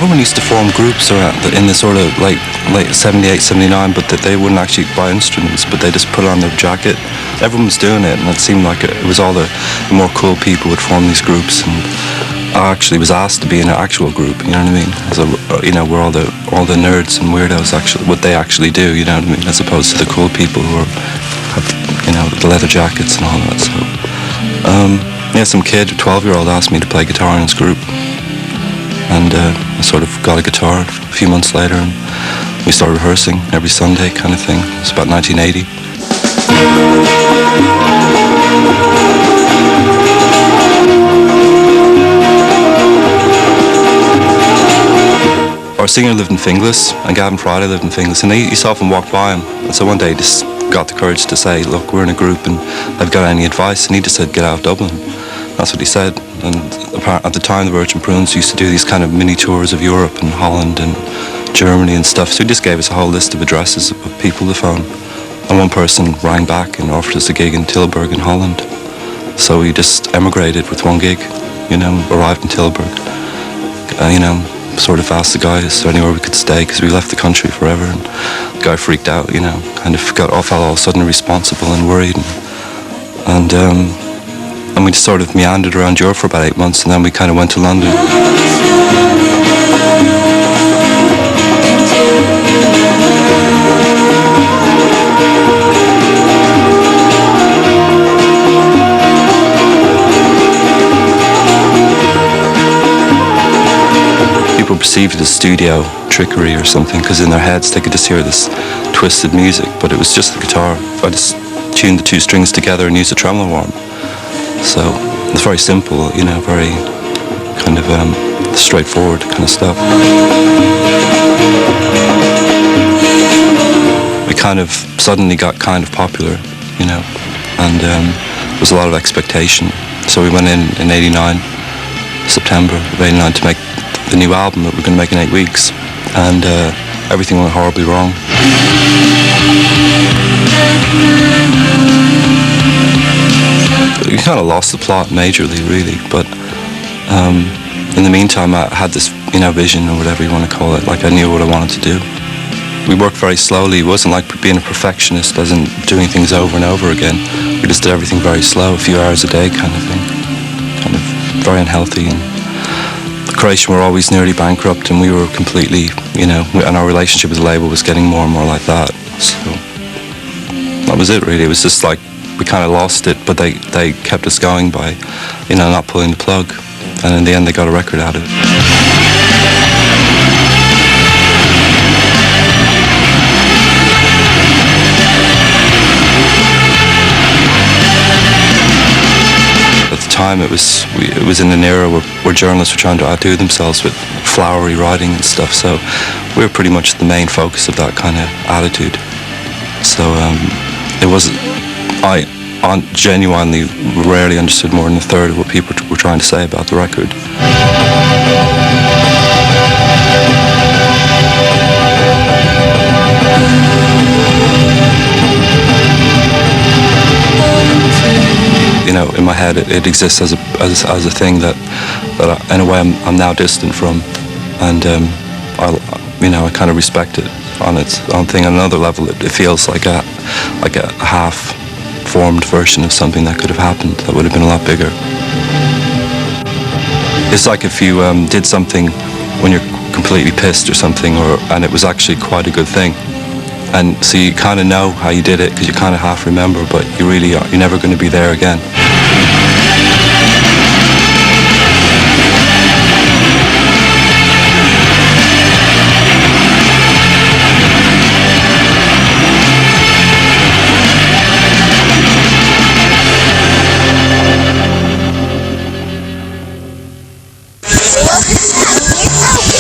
everyone used to form groups around in the sort of like late 78, 79, but that they wouldn't actually buy instruments, but they just put on their jacket. Everyone was doing it, and it seemed like it was all the more cool people would form these groups. And I actually was asked to be in an actual group, you know what I mean? So, where all the nerds and weirdos actually, what they actually do, you know what I mean? As opposed to the cool people who have, the leather jackets and all that. So, some kid, a 12-year-old, asked me to play guitar in his group. And I sort of got a guitar a few months later, and we started rehearsing every Sunday kind of thing. It's about 1980. Our singer lived in Finglas, and Gavin Friday lived in Finglas, and he used to often walk by him. And so one day he just got the courage to say, look, we're in a group and I've got any advice, and he just said, get out of Dublin. That's what he said. And at the time, the Virgin Prunes used to do these kind of mini tours of Europe and Holland and Germany and stuff. So he just gave us a whole list of addresses of people to phone. And one person rang back and offered us a gig in Tilburg in Holland. So we just emigrated with one gig, arrived in Tilburg. Sort of asked the guy, is there anywhere we could stay, because we left the country forever. And the guy freaked out, kind of felt all of a sudden responsible and worried. And we just sort of meandered around Europe for about 8 months, and then we kind of went to London. People perceived it as studio trickery or something, because in their heads they could just hear this twisted music, but it was just the guitar. I just tuned the two strings together and used a tremolo arm. So it's very simple, very kind of straightforward kind of stuff. We kind of suddenly got kind of popular, and there was a lot of expectation. So we went in September of 89 to make the new album that we're going to make in 8 weeks, and everything went horribly wrong. We kind of lost the plot majorly, really, but in the meantime I had this, vision or whatever you want to call it, like I knew what I wanted to do. We worked very slowly. It wasn't like being a perfectionist as in doing things over and over again. We just did everything very slow, a few hours a day kind of thing, kind of very unhealthy. And Croatian were always nearly bankrupt, and we were completely, and our relationship with the label was getting more and more like that. So that was it, really. It was just like we kind of lost it, but they kept us going by, not pulling the plug. And in the end, they got a record out of it. At the time, it was in an era where journalists were trying to outdo themselves with flowery writing and stuff. So we were pretty much the main focus of that kind of attitude. So it wasn't. I genuinely rarely understood more than a third of what people were trying to say about the record. In my head, it exists as a thing that in a way I'm now distant from, and I kind of respect it on its own thing. On another level, it feels like a half-formed version of something that could have happened that would have been a lot bigger. It's like if you did something when you're completely pissed or something, and it was actually quite a good thing, and so you kind of know how you did it because you kind of half remember, but you're never going to be there again.